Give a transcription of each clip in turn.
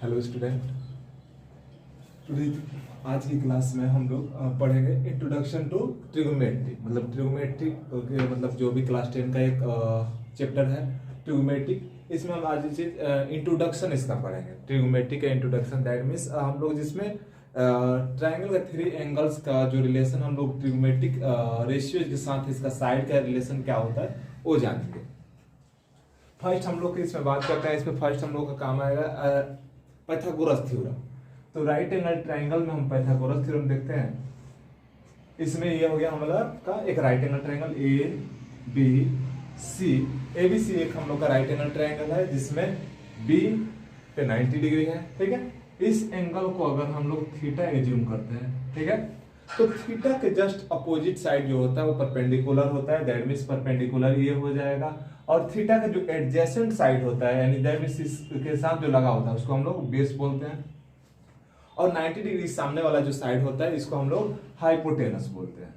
Hello student. Today आज की class में हम लोग पढ़ेंगे इंट्रोडक्शन टू ट्रिगोमेट्री। मतलब ट्रिगोमेट्री के मतलब जो भी क्लास 10 का एक चैप्टर है ट्रिगोमेट्री, इसमें हम आज इंट्रोडक्शन इसका पढ़ेंगे। ट्रिगोमेट्री का इंट्रोडक्शन दैट मीन्स हम लोग जिसमें ट्राइंगल का 3 एंगल्स का जो रिलेशन हम लोग ट्रिगोमेट्रिक रेशियो के साथ इसका साइड का रिलेशन क्या होता है वो जानेंगे। फर्स्ट हम लोग इसमें बात करते हैं। इसमें फर्स्ट हम लोग का काम आएगा पाइथागोरस थ्योरम। तो राइट एंगल ट्राइंगल में हम पाइथागोरस थ्योरम देखते हैं। इसमें ये हो गया हमारा का एक right angle triangle A B C. A B C एक हम लोग का राइट एंगल ट्राइंगल है जिसमें बी पे 90 डिग्री है। ठीक है, इस एंगल को अगर हम लोग थीटा एज्यूम करते हैं, ठीक है, तो थीटा के जस्ट अपोजिट साइड जो होता है वो परपेंडिकुलर होता है। दैट मीन्स परपेंडिकुलर ये हो जाएगा। और थीटा का जो एडजेसेंट साइड होता है यानी दैट मीन्स इसके साथ जो लगा होता है उसको हम लोग बेस बोलते हैं। और 90 डिग्री सामने वाला जो साइड होता है इसको हम लोग हाइपोटेनस बोलते हैं।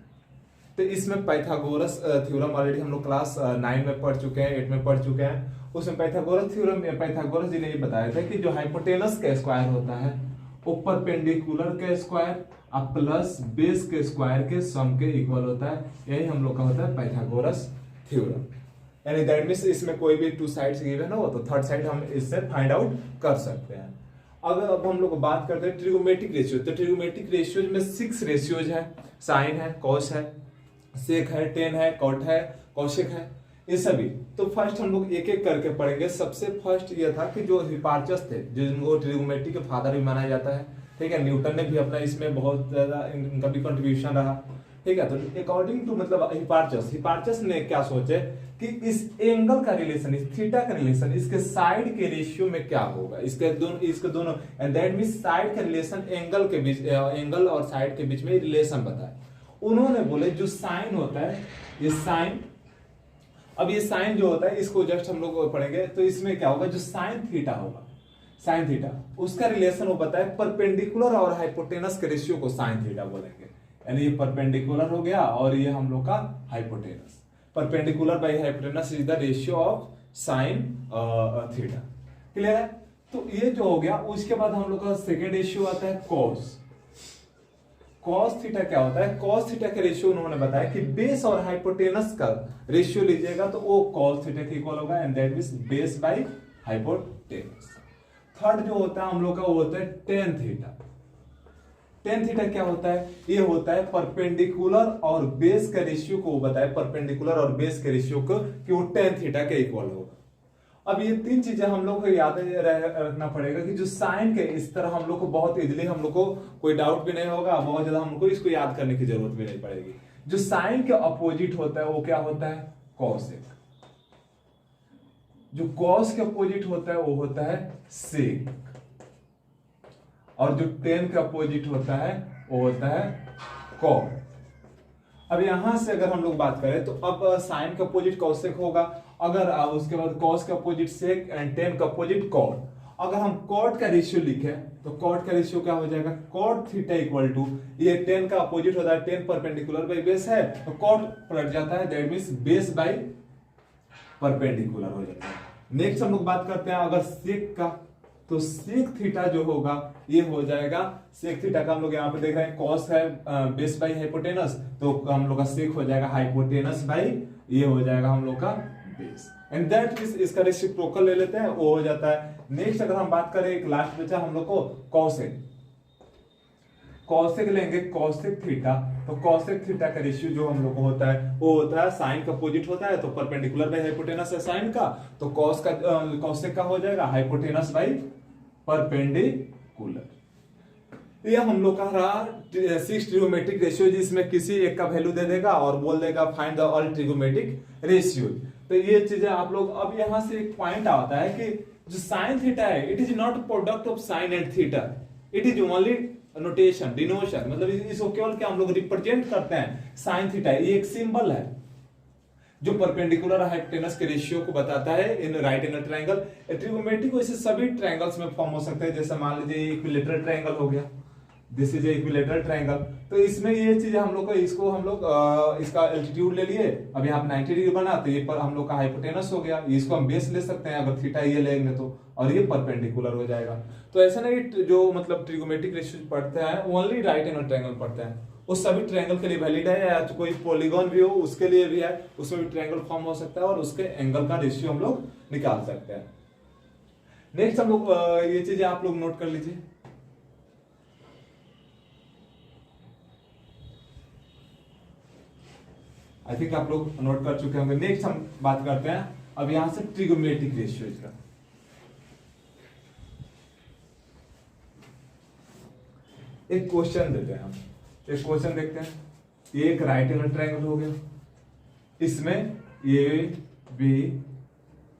तो इसमें पाइथागोरस थ्योरम ऑलरेडी हम लोग क्लास 9 में पढ़ चुके हैं, 8 में पढ़ चुके हैं। उसमें पाइथागोरस थ्योरम में पाइथागोरस जी ने ये बताया था कि जो हाइपोटेनस का स्क्वायर होता है वो परपेंडिकुलर के स्क्वायर और प्लस बेस के स्क्वायर के सम के इक्वल होता है। यही हम लोग का होता है पाइथागोरस थ्योरम। यानी दैट मीन्स इसमें कोई भी 2 साइड्स गिवन हो तो थर्ड साइड हम इससे फाइंड आउट कर सकते हैं। अगर अब हम लोग बात करते हैं ट्रिगोमेट्रिक रेशियो, तो ट्रिगोमेट्रिक रेशियोज में 6 रेशियोज है। साइन है, कॉस है, सेक है, टेन है, कॉट है, कौशिक है, ये सभी। तो फर्स्ट हम लोग एक एक करके पढ़ेंगे। सबसे फर्स्ट ये था कि जो हिपार्चस थे जिनको ट्रिगोमेट्री के फादर भी माना जाता है, ठीक है, न्यूटन ने भी अपना इसमें बहुत ज्यादा इनका भी कंट्रीब्यूशन रहा। ठीक है, तो अकॉर्डिंग टू मतलब हिपार्चस ने क्या सोचे कि इस एंगल का रिलेशन, इस थीटा का रिलेशन इसके साइड के रेशियो में क्या होगा, इसके दोनों एंड दैट मींस साइड का रिलेशन एंगल के बीच, एंगल और साइड के बीच में रिलेशन बताए। उन्होंने बोले जो साइन होता है ये साइन, अब ये साइन जो होता है इसको जस्ट हम लोग पढ़ेंगे। तो इसमें क्या होगा, जो साइन थीटा होगा, साइन थीटा उसका रिलेशन वो बताए परपेंडिकुलर और हाइपोटेनस के रेशियो को साइन थीटा बोलेंगे। यानी ये परपेंडिकुलर हो गया और ये हम लोग का hypotenuse. Perpendicular by hypotenuse is the ratio of sine theta. Clear है? तो ये जो हो गया, उसके बाद हम लोग का सेकेंड रेशियो आता है कॉस। कॉस थीटा क्या होता है? कॉस थीटा के रेशियो उन्होंने बताया कि बेस और हाइपोटेनस का रेशियो लीजिएगा तो वो कॉस थीटा के इक्वल होगा and that means base by hypotenuse. Third जो होता है हम लोग का वो होता है टेन थीटा। टेन थीटा क्या होता है? ये होता है परपेंडिकुलर और बेस के रेशियो को बताए, परपेंडिकुलर और बेस के रेशियो को कि वो टेन थीटा के इक्वल होगा। अब ये 3 चीजें हम लोग को याद रखना पड़ेगा कि जो साइन के इस तरह हम लोग को बहुत इजीली, हम लोग को कोई डाउट भी नहीं होगा, बहुत ज्यादा हम लोग को इसको याद करने की जरूरत भी नहीं पड़ेगी। जो साइन के अपोजिट होता है वो क्या होता है? कॉसेक। जो कॉस के अपोजिट होता है वो होता है सेक। और जो टेन का अपोजिट होता है वो होता है कॉट। अब यहां से अगर हम लोग बात करें तो अब साइन का अपोजिट कॉसेक होगा, अगर उसके बाद कॉस का अपोजिट सेक एंड टेन का अपोजिट कॉट। अगर हम कॉट का रेशियो लिखे तो कॉट का रेशियो क्या हो जाएगा? कॉट थीटा इक्वल टू, ये टेन का अपोजिट होता है, टेन परपेंडिकुलर बाई बेस है तो कॉट पलट जाता है, that means base by perpendicular हो जाता है। नेक्स्ट हम लोग बात करते हैं अगर सेक का, तो सेक थीटा जो होगा ये हो जाएगा, सेक थीटा का हम लोग यहाँ पे देख रहे हैं कॉस है बेस बाई हाइपोटेनस, तो हम लोग का सेक हो जाएगा हाइपोटेनस बाई, ये हो जाएगा हम लोग का बेस एंड दैट मींस इसका रेसिप्रोकल ले लेते हैं, वो हो जाता है। नेक्स्ट अगर हम बात करें, एक लास्ट बचा हम लोग को कॉसेक। कॉसेक लेंगे कॉसेक थीटा, तो कॉसेक थीटा का रेशियो जो हम लोग को होता है वो होता है साइन का अपोजिट होता है, तो परपेंडिकुलर बाई हाइपोटेनस है साइन का, तो कॉस का कॉसेक का हो जाएगा हाइपोटेनस बाई परपेंडिकुलर। ये हम लोग का रहा 6 ट्रिगोमेट्रिक रेशियो, जिसमें किसी एक का वैल्यू दे देगा और बोल देगा find the all trigonometric ratio. तो ये चीजें आप लोग, अब यहां से एक पॉइंट आता है कि जो साइन थीटा है it is not product of sine and theta, it is only notation, denotation, मतलब इसको केवल क्या हम लोग रिप्रेजेंट करते हैं साइन थीटा, ये एक सिंबल है जो परपेंडिकुलर हाइपोटेनस के रेशियो को बताता है in right angle triangle. Trigonometry को इसे सभी ट्रायंगल्स में फॉर्म हो सकते हैं, जैसे मान लीजिए इक्विलेटरल ट्रायंगल हो गया, दिस इज इक्विलेटरल ट्रायंगल। तो इसमें ये चीज हम लोग को इसको हम लोग इसका एल्टीट्यूड ले लिए, अब यहाँ पे 90 डिग्री बना तो ये पर हम लोग का हाइपोटेनस हो गया, इसको हम बेस ले सकते हैं अगर थीटा ये लेंगे तो, और ये परपेंडिकुलर हो जाएगा। तो ऐसा नहीं जो मतलब ट्रिगोमेट्रिक रेशियो पढ़ते हैं ओनली राइट एंगल ट्रायंगल पढ़ते हैं, उस सभी ट्रायंगल के लिए वैलिड है, या तो कोई पॉलीगॉन भी हो उसके लिए भी है, उसमें भी ट्रायंगल फॉर्म हो सकता है और उसके एंगल का रेशियो हम लोग निकाल सकते हैं। नेक्स्ट हम लोग ये चीजें आप लोग नोट कर लीजिए। आई थिंक आप लोग नोट कर चुके होंगे। नेक्स्ट हम बात करते हैं अब यहां से ट्रिगोमेट्रिक रेशियोज का। एक क्वेश्चन देते हैं हम, एक क्वेश्चन देखते हैं। ये एक राइट एंगल ट्रायंगल हो गया, इसमें ए बी,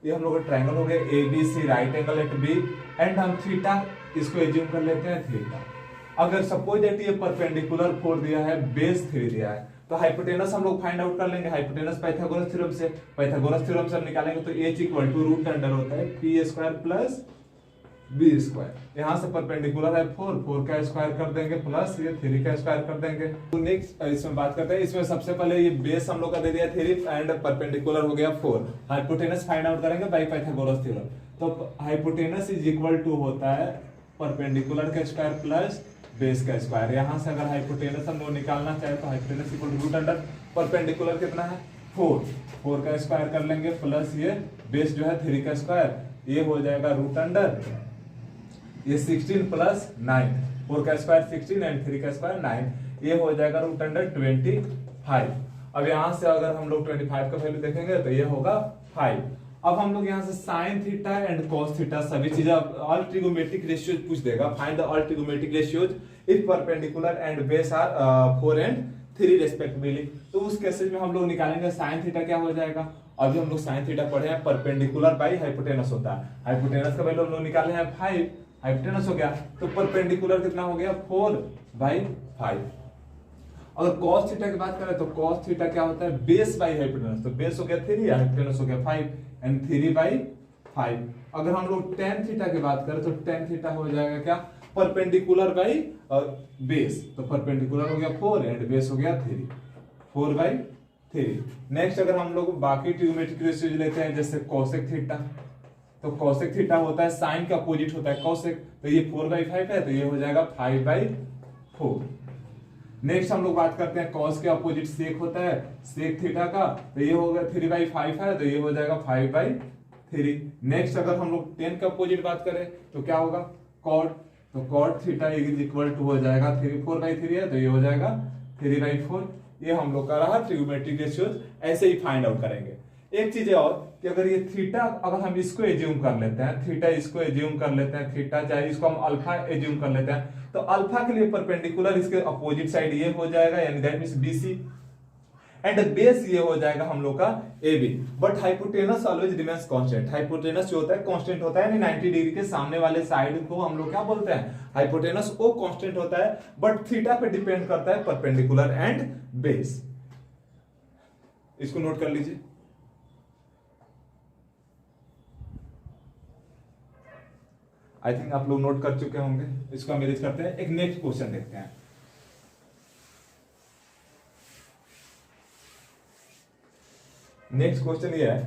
ये हम लोग का ट्रायंगल हो गया A B C, right angle at B, and हम थीटा इसको एज्यूम कर लेते हैं थीटा। अगर सपोज दैट ये परपेंडिकुलर 4 दिया है, बेस 3 दिया है, तो हाइपोटेनस हम लोग फाइंड आउट कर लेंगे हाइपोटेनस पाइथागोरस थ्योरम से। पाइथागोरस थ्योरम से हम निकालेंगे तो h equal to root under होता है P square plus B square. यहां से परपेंडिकुलर है 4 का स्क्वायर कर देंगे प्लस ये 3 का स्क्वायर कर देंगे। तो नेक्स्ट इसमें बात करते हैं, इसमें सबसे पहले ये बेस हम लोग का दे दिया 3 एंड परपेंडिकुलर हो गया 4। हाइपोटेनस फाइंड आउट करेंगे बाय पाइथागोरस थ्योरम। तो हाइपोटेनस इज इक्वल टू होता है परपेंडिकुलर का स्क्वायर प्लस बेस का स्क्वायर। यहां से अगर हाइपोटेनस हम लोग निकालना चाहे तो hypotenuse equal to root under perpendicular कितना है 4 का स्क्वायर कर लेंगे प्लस ये बेस जो है 3 का स्क्वायर, ये हो जाएगा रूट अंडर ये 16 प्लस 9, 4 का स्क्वायर 16 एंड 3 का स्क्वायर 9, ये हो जाएगा रूट अंडर 25। अब यहां से अगर हम लोग 25 का वैल्यू देखेंगे तो ये होगा 5। अब हम लोग यहाँ से sine theta and cos theta सभी चीजें ऑल ट्रिगोमेट्रिक रेशियोज पूछ देगा। Find the all trigonometric ratios if perpendicular and base are 4 and 3 respectively. तो उस केसेस में हम लोग निकालेंगे साइन थीटा क्या हो जाएगा। अभी हम लोग साइन थीटा पढ़े हैं, परपेंडिकुलर बाई हाइपोटेनस होता है, हाइपोटेनस का वैल्यू हम लोग निकाले हैं 5, हाइपोटेनस हो गया तो परपेंडिकुलर कितना हो गया 4/5। अगर cos थीटा की बात करें तो cos थीटा क्या होता है बेस बाई हाइपोटेनस, तो बेस हो गया 3, हाइपोटेनस हो गया 5 एंड 3/5। अगर हम लोग tan थीटा की बात करें तो tan थीटा हो जाएगा क्या परपेंडिकुलर बाई बेस, तो परपेंडिकुलर हो गया 4 एंड बेस हो गया 3, 4/3। नेक्स्ट अगर हम लोग बाकी ट्रिगोमेट्रिक रेशियोज लेते हैं जैसे cosec थीटा, तो cosec थीटा होता है साइन का अपोजिट होता है cosec, तो ये 4/5 है तो ये हो जाएगा 5/4। नेक्स्ट हम लोग बात करते हैं cos के अपोजिट sec होता है sec थीटा का, तो ये होगा 3/5 है तो ये हो जाएगा 5/3। नेक्स्ट अगर हम लोग tan का अपोजिट बात करें तो क्या होगा cot, तो cot theta is equal to हो जाएगा 4/3 है तो ये हो जाएगा 3/4। ये हम लोग का रहा ट्रिगोमेट्रिक रेशियोज, ऐसे ही फाइंड आउट करेंगे। एक चीज और कि अगर ये थीटा अगर हम इसको एज्यूम कर लेते हैं, थीटा इसको एज्यूम कर लेते हैं, थीटा चाहे इसको हम अल्फा एज्यूम कर लेते हैं, तो अल्फा के लिए परपेंडिकुलर इसके अपोजिट साइड ये हो जाएगा यानी that means BC and base ये हो जाएगा हम लोग का AB। But hypotenuse always remains constant, hypotenuse जो होता है कांस्टेंट होता है, यानी 90 डिग्री के सामने वाले साइड को हम लोग क्या बोलते हैं हाइपोटेनस, वो कांस्टेंट होता है, बट थीटा पे डिपेंड करता है परपेंडिकुलर एंड बेस। इसको नोट कर लीजिए। आई थिंक आप लोग नोट कर चुके होंगे, इसको हम मैनेज करते हैं। एक नेक्स्ट क्वेश्चन देखते हैं। नेक्स्ट क्वेश्चन ये है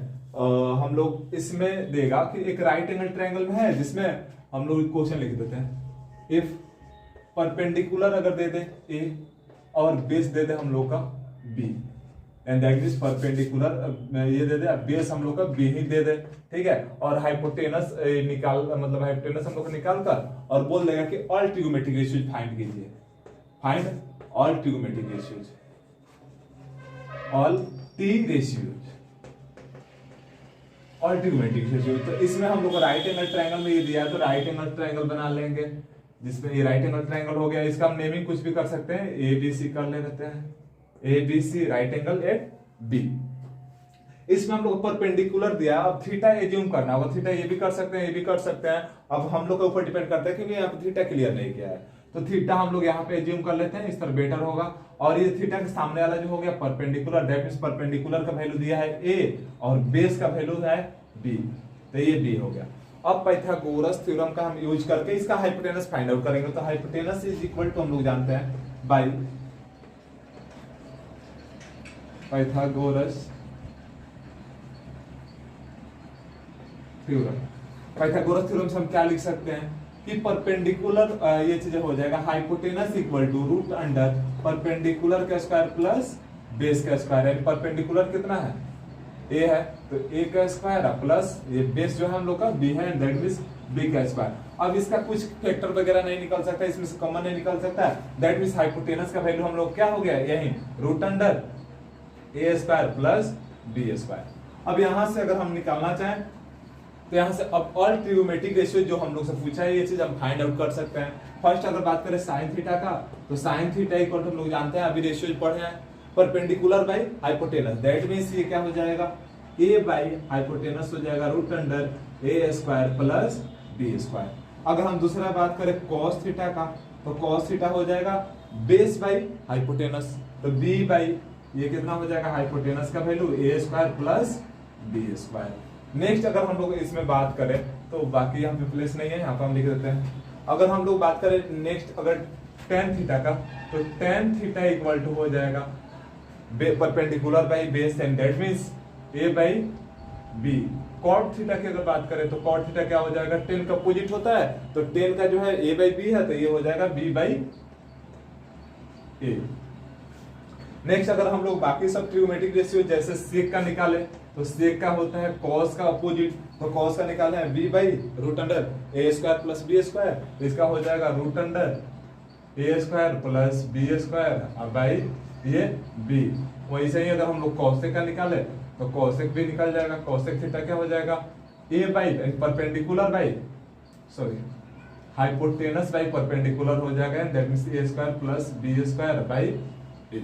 हम लोग इसमें देगा कि एक राइट एंगल ट्रायंगल में है जिसमें हम लोग क्वेश्चन लिख देते हैं। इफ परपेंडिकुलर अगर दे दे A और बेस दे दे हम लोग का B and that is perpendicular ये दे दे, बेस हम लोग का B ही दे दे, ठीक है, और हाइपोटेनस निकाल मतलब हाइपोटेनस हम लोग निकाल कर और बोल देगा कि ऑल ट्रिगोमेट्रिक रेशियोज फाइंड कीजिए। Find all trigonometric ratios, all T ratios, all trigonometric ratios. तो इसमें हम लोग राइट एंगल ट्रायंगल में ये दिया है तो राइट एंगल ट्रायंगल बना लेंगे, जिसमें ये राइट एंगल ट्रायंगल हो गया। इसका हम नेमिंग कुछ भी कर सकते हैं, ABC कर लेते हैं, ABC right angle at B। इसमें हम लोग परपेंडिकुलर दिया, अब थीटा एज्यूम करना होगा, थीटा ये भी कर सकते हैं ये भी कर सकते हैं, अब हम लोग के ऊपर डिपेंड करता है क्योंकि यहाँ पे थीटा क्लियर नहीं किया है, तो थीटा हम लोग यहाँ पे एज्यूम कर लेते हैं, इस तरह बेटर होगा। और ये थीटा के सामने वाला जो हो गया परपेंडिकुलर, दैट मींस परपेंडिकुलर का वैल्यू दिया है A और बेस का वैल्यू है B, तो ये B हो गया। अब पाइथागोरस थ्योरम का हम यूज करके इसका हाइपोटेनस फाइंड आउट करेंगे। तो हाइपोटेनस इज इक्वल टू हम लोग जानते हैं by Pythagoras theorem. Pythagoras theorem से हम क्या लिख सकते हैं कि परपेंडिकुलर ये चीज हो जाएगा hypotenuse equal to root under perpendicular का स्क्वायर प्लस बेस का स्क्वायर। यानी परपेंडिकुलर कितना है ए है तो ए का स्क्वायर प्लस ये बेस जो है हम लोग का बी है एंड दैट मींस बी का स्क्वायर। अब इसका कुछ फैक्टर वगैरह नहीं निकल सकता, इसमें से कॉमन नहीं निकल सकता, दैट मींस हाइपोटेनस का वैल्यू हम लोग क्या हो गया यही root under a square plus B square. अब यहां से अगर हम निकालना चाहें तो यहां से अब ऑल ट्रिगोमेट्रिक रेशियो जो हम लोग से पूछा है ये चीज हम फाइंड आउट कर सकते हैं। फर्स्ट अगर बात करें साइन थीटा का तो साइन थीटा इक्वल टू हम लोग जानते हैं अभी रेशियो पढ़े हैं perpendicular by hypotenuse, that means ये क्या हो जाएगा a बाय हाइपोटेनस हो जाएगा root under a square plus B square. अगर हम दूसरा बात करें कॉस थीटा का तो कॉस थीटा हो जाएगा बेस बाय हाइपोटेनस, तो b बाय ये कितना हो जाएगा हाइपोटेनस का value a square plus B square. Next अगर हम लोग इसमें बात करें तो बाकी यहाँ पे प्लेस नहीं है, यहाँ पे हम लिख देते हैं। अगर हम लोग बात करें नेक्स्ट अगर टेन थीटा का तो टेन थीटा इक्वल टू हो जाएगा perpendicular by base and that means a by b. Cot theta की अगर बात करें तो कॉट थीटा क्या हो जाएगा 10 का अपोजिट होता है तो 10 का जो है ए बाय बी है तो ये हो जाएगा बी बाय ए। नेक्स्ट अगर हम लोग बाकी सब ट्रिगोमेट्रिक रेशियो जैसे सेक का निकाले तो सेक का होता है कॉस का अपोजिट, तो कॉस का निकालना है b by root under a square plus B square, इसका हो जाएगा root under a square plus B square by ये b। वही से ही अगर हम लोग कॉसेक का निकाले तो कॉसेक भी निकल जाएगा, कॉसेक थीटा क्या हो जाएगा a by perpendicular by sorry hypotenuse by perpendicular हो जाएगा that means a square plus B square by a।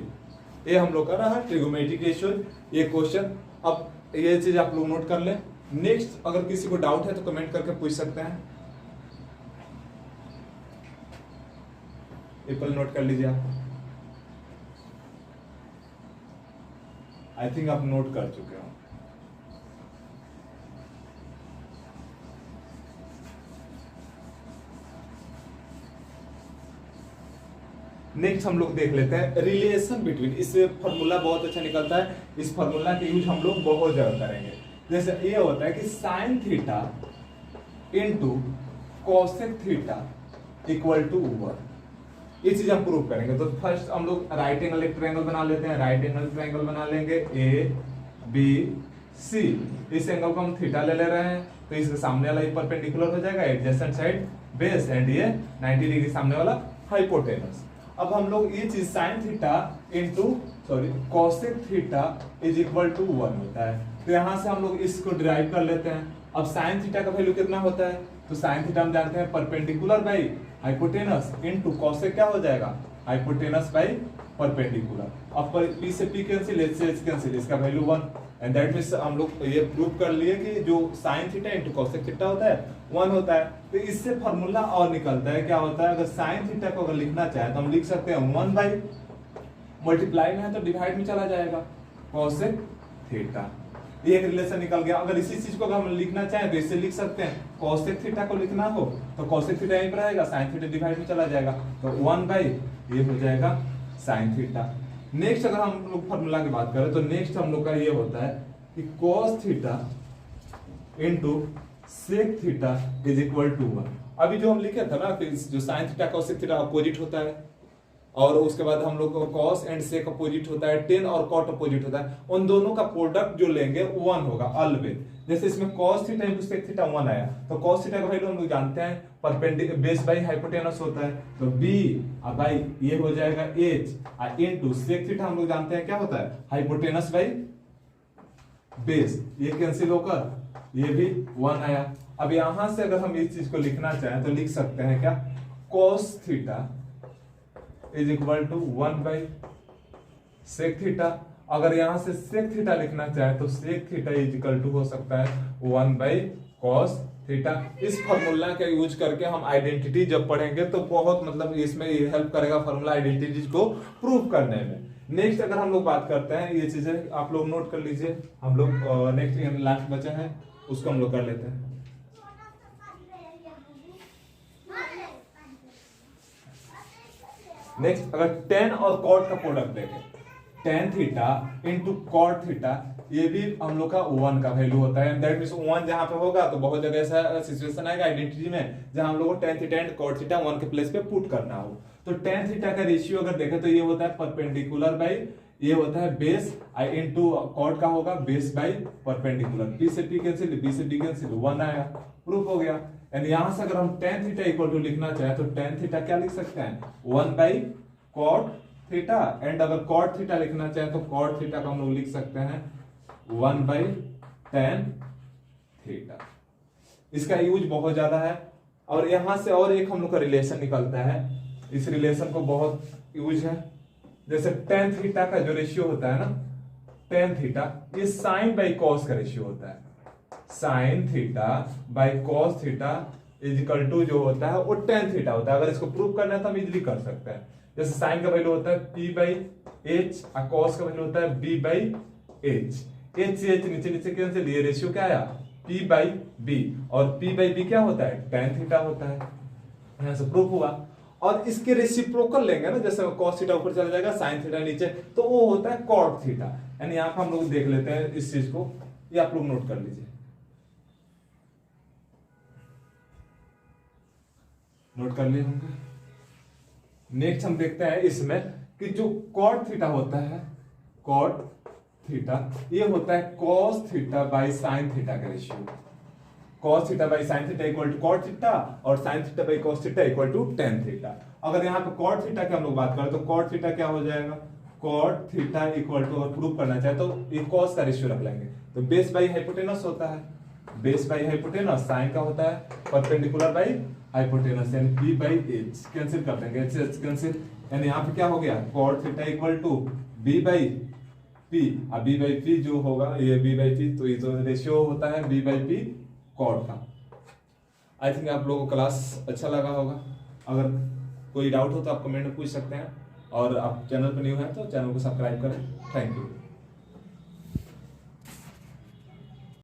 ये हम लोग का रहा ट्रिगोमेट्रिक रेशियो ये क्वेश्चन। अब ये चीज आप लोग नोट कर ले। नेक्स्ट अगर किसी को डाउट है तो कमेंट करके पूछ सकते हैं। एप्पल नोट कर लीजिए आप, आई थिंक आप नोट कर चुके हो। नेक्स्ट हम लोग देख लेते हैं रिलेशन बिटवीन, इससे फॉर्मूला बहुत अच्छा निकलता है, इस फॉर्मूला के यूज हम लोग बहुत ज्यादा करेंगे। जैसे ये होता है कि sine theta into cosec theta equal to 1, ये चीज हम प्रूव करेंगे। तो फर्स्ट हम लोग राइट एंगल एक ट्रायंगल बना लेते हैं, राइट एंगल ट्रायंगल बना लेंगे ए बी सी। इस एंगल को हम थीटा ले रहे हैं तो इसके सामने वाला ये परपेंडिकुलर हो जाएगा एडजेसेंट साइड बेस एंड ये 90 डिग्री सामने वाला हाइपोटेनस। अब हम लोग ये चीज sine theta into sorry cosec theta is equal to 1 होता है, तो यहां से हम लोग इसको डिराइव कर लेते हैं। अब साइन थीटा का वैल्यू कितना होता है तो साइन थीटा हम जानते हैं perpendicular by hypotenuse into cosec क्या हो जाएगा हाइपोटेनस बाई परपेंडिकुलर। अब p से p कैंसिल, h से h कैंसिल, इसका वैल्यू 1 एंड दैट मींस हम लोग ये प्रूव कर लिए कि जो sine theta into cosec theta होता है 1 होता है। तो इससे फार्मूला और निकलता है, क्या होता है अगर साइन थीटा को अगर लिखना चाहे तो हम लिख सकते हैं 1 बाई मल्टीप्लाई में है तो डिवाइड में चला जाएगा कोसेक थीटा, ये एक रिलेशन निकल गया। अगर इसी चीज को अगर हम लिखना चाहें तो इससे लिख सकते हैं कोसेक थीटा को लिखना हो तो कोसेक थीटा यहीं पर रहेगा, साइन थीटा डिवाइड में चला जाएगा तो 1 बाई ये हो जाएगा साइन थीटा। नेक्स्ट अगर हम लोग फार्मूला की बात करें तो नेक्स्ट हम लोग का ये होता है कि cos theta into sec theta is equal to 1। अभी जो हम लिखे थे ना कि जो sin theta cos theta opposite होता है और उसके बाद हम लोग को cos एंड sec अपोजिट होता है, tan और cot अपोजिट होता है, उन दोनों का प्रोडक्ट जो लेंगे 1 होगा ऑलवेज। जैसे इसमें cos theta into sec theta 1 आया तो cos थीटा का वैल्यू हम लोग जानते हैं परपेंडिकुलर बेस बाई हाइपोटेनस होता है तो b बाई ये हो जाएगा h इनटू sec थीटा हम लोग जानते हैं क्या होता है हाइपोटेनस बाई बेस, ये कैंसिल होकर ये भी 1 आया। अब यहां से अगर हम इस चीज को लिखना चाहें तो लिख सकते हैं क्या cos theta is equal to 1 by sec theta. अगर यहां से sec थीटा लिखना चाहे तो sec theta is equal to हो सकता है 1 बाई cos थीटा। इस फॉर्मूला का यूज करके हम आइडेंटिटी जब पढ़ेंगे तो बहुत मतलब इसमें ये हेल्प करेगा फॉर्मूला आइडेंटिटी को प्रूव करने में। नेक्स्ट अगर हम लोग बात करते हैं ये चीजें आप लोग नोट कर लीजिए, हम लोग नेक्स्ट लास्ट बचा है उसको हम लोग कर लेते हैं। नेक्स्ट अगर टेन और कॉट का प्रोडक्ट देखें, tan theta into cot theta, ये भी हम लोग का 1 का वैल्यू होता है। दैट मींस 1 जहां पे होगा तो बहुत जगह ऐसा सिचुएशन आएगा आइडेंटिटी में जहां हम लोग को tan theta and cot theta 1 के प्लेस पे पुट करना हो। तो टेन थीटा का रेशियो अगर देखें तो ये होता है परपेंडिकुलर बाई, ये होता है बेस आई इंटू कॉट का होगा बेस बाई परपेंडिकुलर, पी से पी कैंसिल, बी से बी कैंसिल, 1 आया, प्रूफ हो गया। एंड यहां से अगर हम टेन थीटा इक्वल टू लिखना चाहे तो टेन थीटा क्या लिख सकते हैं, 1 बाई कॉट थीटा, एंड अगर कॉट थीटा लिखना चाहे तो कॉट थीटा का हम लोग लिख सकते हैं 1 बाई टेन थीटा। इसका यूज बहुत ज्यादा है। और यहां से और एक हम लोग का रिलेशन निकलता है, इस रिलेशन को बहुत यूज है। जैसे टेन थीटा का जो रेशियो होता है ना, टेन थीटा, ये साइन बाई कॉस का रेशियो होता है। Sine theta by cos theta is equal to जो होता है वो टेन थीटा होता है। अगर इसको प्रूव करना है तो हम इजिली कर सकते हैं। जैसे साइन का वैल्यू होता है पी बाई एच और कॉस का वैल्यू होता है बी बाई एच। एच से एच नीचे नीचे कैंसिल, ये रेशियो क्या आया, पी बाई बी, और पी बाई बी क्या होता है, टेन थीटा होता है। यहां से प्रूफ हुआ। और इसके रेसिप्रोकल लेंगे ना, जैसे cos थीटा ऊपर चला जाएगा sin थीटा नीचे, तो वो होता है cot थीटा। यानी यहां पर हम लोग देख लेते हैं इस चीज को, ये आप लोग नोट कर लीजिए, नोट कर लिए होंगे। नेक्स्ट हम देखते हैं इसमें कि जो cot थीटा होता है, cot थीटा, ये होता है cos theta by sin theta का ratio. cos theta by sin theta equal to cot theta और sin theta by cos theta equal to tan theta. अगर यहाँ पे cot थीटा की हम लोग बात करें तो cot थीटा क्या हो जाएगा, cot थीटा इक्वल टू, अगर प्रूव करना चाहे तो ये cos का रेशियो रख लेंगे, तो बेस बाई हाइपोटेनस होता है, बेस बाई हाइपोटेनस, sin का होता है परपेंडिकुलर बाई हाइपोटेनस, यानी p बाई h कैंसिल कर देंगे, h कैंसिल, यानी यहाँ पे क्या हो गया, cot theta equal to b by p, अब b बाई p जो होगा ये b बाई p, तो ये जो रेशियो होता है b बाई p कॉट का। आई थिंक आप लोगों को क्लास अच्छा लगा होगा। अगर कोई डाउट हो तो आप कमेंट में पूछ सकते हैं, और आप चैनल पर न्यू हैं तो चैनल को सब्सक्राइब करें। Thank you.